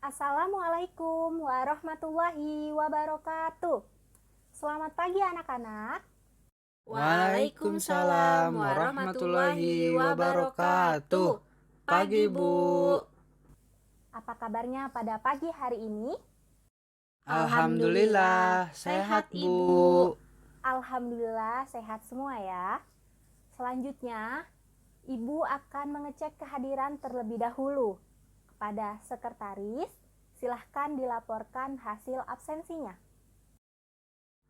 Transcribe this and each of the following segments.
Assalamualaikum warahmatullahi wabarakatuh. Selamat pagi anak-anak. Waalaikumsalam warahmatullahi wabarakatuh. Pagi, Bu. Apa kabarnya pada pagi hari ini? Alhamdulillah sehat, Bu. Alhamdulillah sehat semua ya. Selanjutnya, Ibu akan mengecek kehadiran terlebih dahulu. Kepada sekretaris, silahkan dilaporkan hasil absensinya.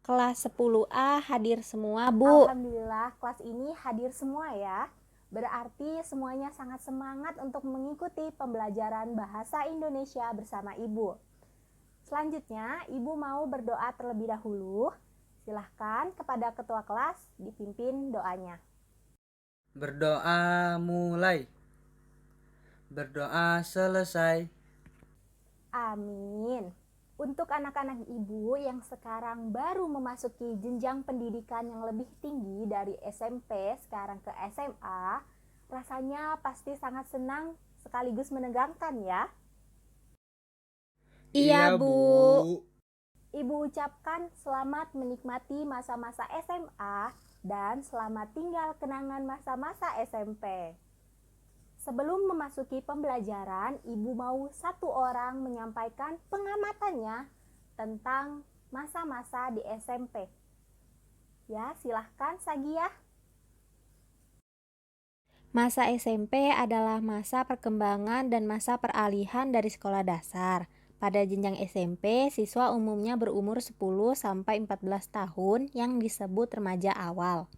Kelas 10A hadir semua, Bu. Alhamdulillah kelas ini hadir semua ya. Berarti semuanya sangat semangat untuk mengikuti pembelajaran bahasa Indonesia bersama Ibu. Selanjutnya, Ibu mau berdoa terlebih dahulu. Silahkan kepada ketua kelas dipimpin doanya. Berdoa mulai. Berdoa selesai. Amin. Untuk anak-anak Ibu yang sekarang baru memasuki jenjang pendidikan yang lebih tinggi dari SMP sekarang ke SMA, rasanya pasti sangat senang sekaligus menegangkan ya. Iya, Bu. Ibu ucapkan selamat menikmati masa-masa SMA dan selamat tinggal kenangan masa-masa SMP. Sebelum memasuki pembelajaran, Ibu mau satu orang menyampaikan pengamatannya tentang masa-masa di SMP. Ya, silahkan Sagiah. Masa SMP adalah masa perkembangan dan masa peralihan dari sekolah dasar. Pada jenjang SMP, siswa umumnya berumur 10 sampai 14 tahun yang disebut remaja awal.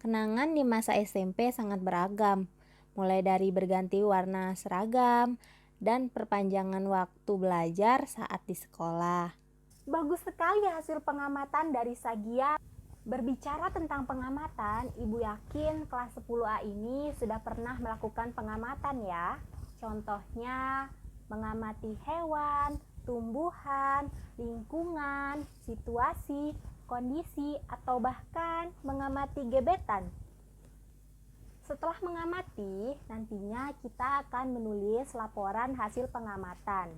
Kenangan di masa SMP sangat beragam, mulai dari berganti warna seragam dan perpanjangan waktu belajar saat di sekolah. Bagus sekali hasil pengamatan dari Sagia. Berbicara tentang pengamatan, Ibu yakin kelas 10A ini sudah pernah melakukan pengamatan ya. Contohnya mengamati hewan, tumbuhan, lingkungan, situasi, kondisi, atau bahkan mengamati gebetan. Setelah mengamati, nantinya kita akan menulis laporan hasil pengamatan.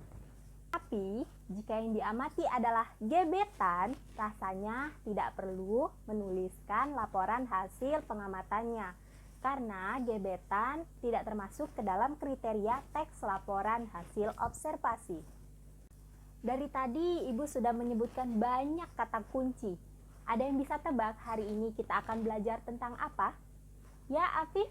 Tapi, jika yang diamati adalah gebetan, rasanya tidak perlu menuliskan laporan hasil pengamatannya. Karena gebetan tidak termasuk ke dalam kriteria teks laporan hasil observasi. Dari tadi, Ibu sudah menyebutkan banyak kata kunci. Ada yang bisa tebak hari ini kita akan belajar tentang apa? Ya, Afif?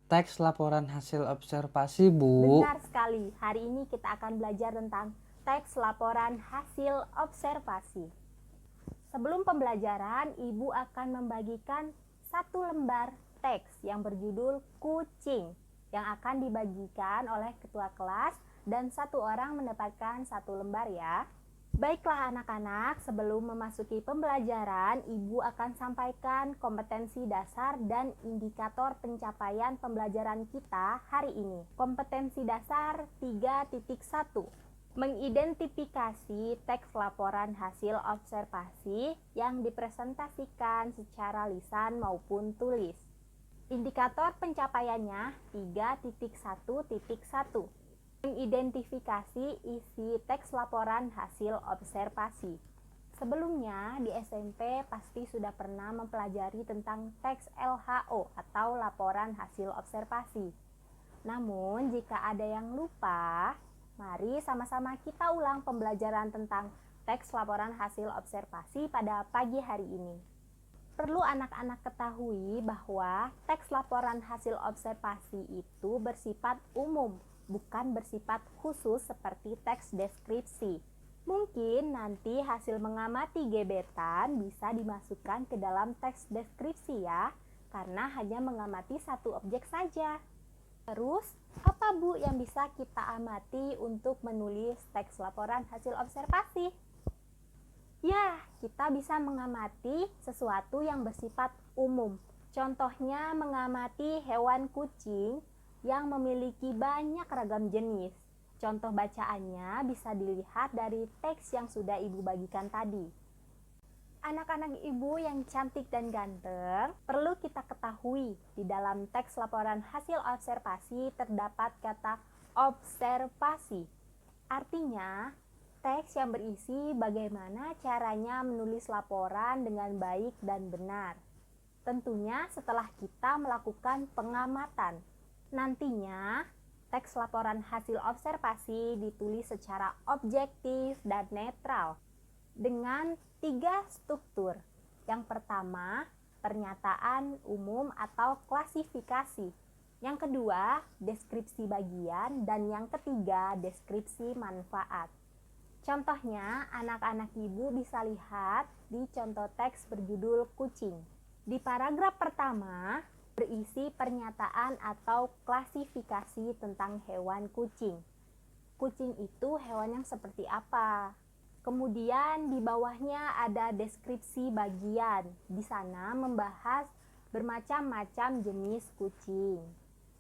Teks laporan hasil observasi, Bu. Benar sekali, hari ini kita akan belajar tentang teks laporan hasil observasi. Sebelum pembelajaran, Ibu akan membagikan satu lembar teks yang berjudul kucing yang akan dibagikan oleh ketua kelas dan satu orang mendapatkan satu lembar ya. Baiklah anak-anak, sebelum memasuki pembelajaran, Ibu akan sampaikan kompetensi dasar dan indikator pencapaian pembelajaran kita hari ini. Kompetensi dasar 3.1. Mengidentifikasi teks laporan hasil observasi yang dipresentasikan secara lisan maupun tulis. Indikator pencapaiannya 3.1.1. Mengidentifikasi isi teks laporan hasil observasi. Sebelumnya di SMP pasti sudah pernah mempelajari tentang teks LHO atau laporan hasil observasi. Namun jika ada yang lupa, mari sama-sama kita ulang pembelajaran tentang teks laporan hasil observasi pada pagi hari ini. Perlu anak-anak ketahui bahwa teks laporan hasil observasi itu bersifat umum, bukan bersifat khusus seperti teks deskripsi. Mungkin nanti hasil mengamati gebetan bisa dimasukkan ke dalam teks deskripsi ya, karena hanya mengamati satu objek saja. Terus, apa Bu yang bisa kita amati untuk menulis teks laporan hasil observasi? Ya, kita bisa mengamati sesuatu yang bersifat umum. Contohnya mengamati hewan kucing yang memiliki banyak ragam jenis. Contoh bacaannya bisa dilihat dari teks yang sudah Ibu bagikan tadi. Anak-anak Ibu yang cantik dan ganteng, perlu kita ketahui di dalam teks laporan hasil observasi terdapat kata observasi. Artinya, teks yang berisi bagaimana caranya menulis laporan dengan baik dan benar. Tentunya setelah kita melakukan pengamatan. Nantinya, teks laporan hasil observasi ditulis secara objektif dan netral dengan 3 struktur. Yang pertama, pernyataan umum atau klasifikasi. Yang kedua, deskripsi bagian, dan yang ketiga, deskripsi manfaat. Contohnya, anak-anak ibu bisa lihat di contoh teks berjudul kucing. Di paragraf pertama, berisi pernyataan atau klasifikasi tentang hewan kucing. Kucing itu hewan yang seperti apa? Kemudian di bawahnya ada deskripsi bagian. Di sana membahas bermacam-macam jenis kucing.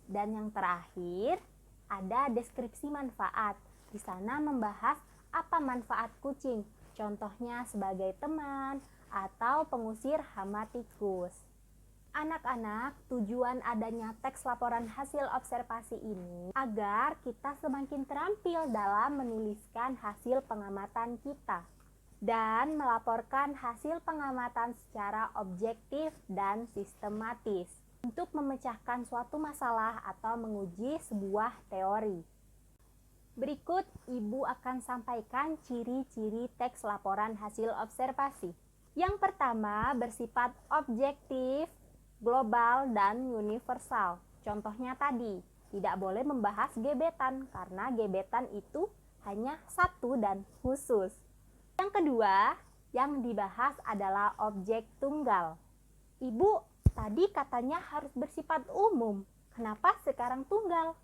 Dan yang terakhir, ada deskripsi manfaat. Di sana membahas apa manfaat kucing, contohnya sebagai teman atau pengusir hama tikus. Anak-anak, tujuan adanya teks laporan hasil observasi ini agar kita semakin terampil dalam menuliskan hasil pengamatan kita dan melaporkan hasil pengamatan secara objektif dan sistematis untuk memecahkan suatu masalah atau menguji sebuah teori. Berikut Ibu akan sampaikan ciri-ciri teks laporan hasil observasi. Yang pertama, bersifat objektif, global, dan universal. Contohnya tadi, tidak boleh membahas gebetan karena gebetan itu hanya satu dan khusus. Yang kedua, yang dibahas adalah objek tunggal. Ibu, tadi katanya harus bersifat umum. Kenapa sekarang tunggal?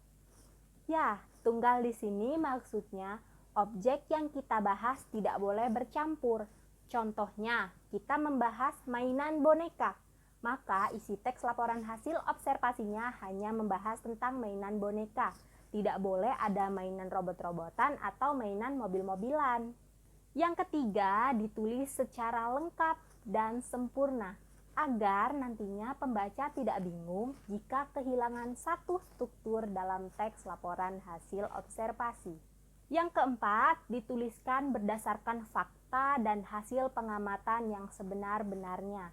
Ya, tunggal di sini maksudnya objek yang kita bahas tidak boleh bercampur. Contohnya, kita membahas mainan boneka. Maka isi teks laporan hasil observasinya hanya membahas tentang mainan boneka. Tidak boleh ada mainan robot-robotan atau mainan mobil-mobilan. Yang ketiga, ditulis secara lengkap dan sempurna agar nantinya pembaca tidak bingung jika kehilangan satu struktur dalam teks laporan hasil observasi. Yang keempat, dituliskan berdasarkan fakta dan hasil pengamatan yang sebenar-benarnya.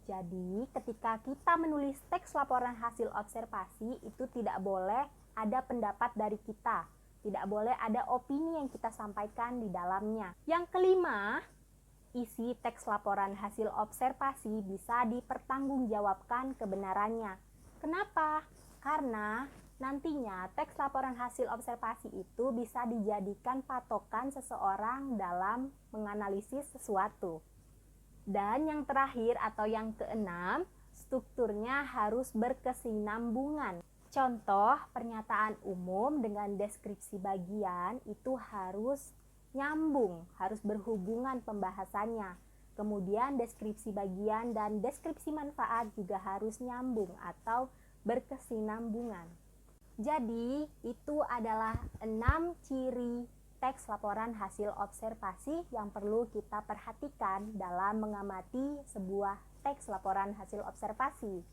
Jadi, ketika kita menulis teks laporan hasil observasi, itu tidak boleh ada pendapat dari kita. Tidak boleh ada opini yang kita sampaikan di dalamnya. Yang kelima, isi teks laporan hasil observasi bisa dipertanggungjawabkan kebenarannya. Kenapa? Karena nantinya teks laporan hasil observasi itu bisa dijadikan patokan seseorang dalam menganalisis sesuatu. Dan yang terakhir atau yang keenam, strukturnya harus berkesinambungan. Contoh, pernyataan umum dengan deskripsi bagian itu harus nyambung, harus berhubungan pembahasannya. Kemudian deskripsi bagian dan deskripsi manfaat juga harus nyambung atau berkesinambungan. Jadi, itu adalah 6 ciri teks laporan hasil observasi yang perlu kita perhatikan dalam mengamati sebuah teks laporan hasil observasi.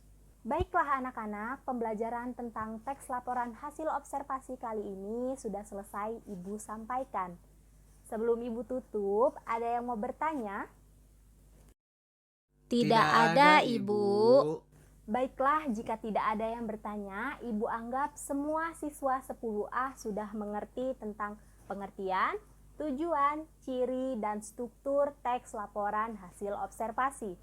Baiklah anak-anak, pembelajaran tentang teks laporan hasil observasi kali ini sudah selesai Ibu sampaikan. Sebelum Ibu tutup, ada yang mau bertanya? Tidak ada, Ibu. Baiklah, jika tidak ada yang bertanya, Ibu anggap semua siswa 10A sudah mengerti tentang pengertian, tujuan, ciri, dan struktur teks laporan hasil observasi.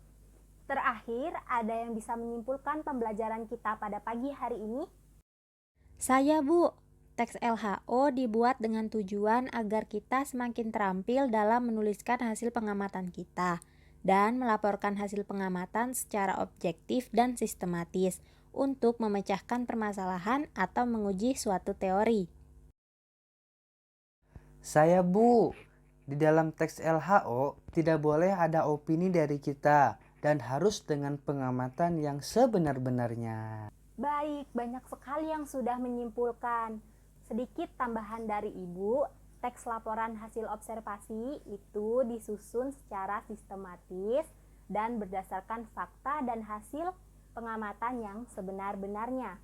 Terakhir, ada yang bisa menyimpulkan pembelajaran kita pada pagi hari ini? Saya, Bu. Teks LHO dibuat dengan tujuan agar kita semakin terampil dalam menuliskan hasil pengamatan kita dan melaporkan hasil pengamatan secara objektif dan sistematis untuk memecahkan permasalahan atau menguji suatu teori. Saya, Bu. Di dalam teks LHO tidak boleh ada opini dari kita dan harus dengan pengamatan yang sebenar-benarnya. Baik, banyak sekali yang sudah menyimpulkan. Sedikit tambahan dari Ibu, teks laporan hasil observasi itu disusun secara sistematis dan berdasarkan fakta dan hasil pengamatan yang sebenar-benarnya.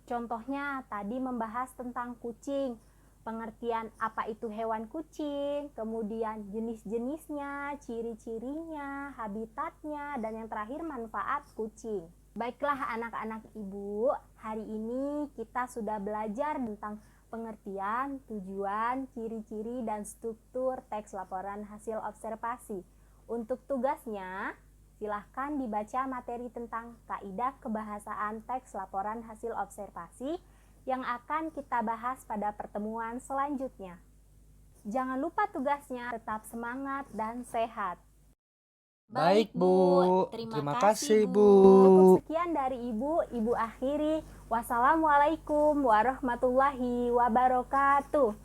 Contohnya tadi membahas tentang kucing, pengertian apa itu hewan kucing, kemudian jenis-jenisnya, ciri-cirinya, habitatnya, dan yang terakhir manfaat kucing. Baiklah anak-anak ibu, hari ini kita sudah belajar tentang pengertian, tujuan, ciri-ciri, dan struktur teks laporan hasil observasi. Untuk tugasnya, silahkan dibaca materi tentang kaidah kebahasaan teks laporan hasil observasi yang akan kita bahas pada pertemuan selanjutnya. Jangan lupa tugasnya, tetap semangat dan sehat. Baik, Bu. Terima kasih, Bu. Cukup sekian dari Ibu akhiri. Wassalamualaikum warahmatullahi wabarakatuh.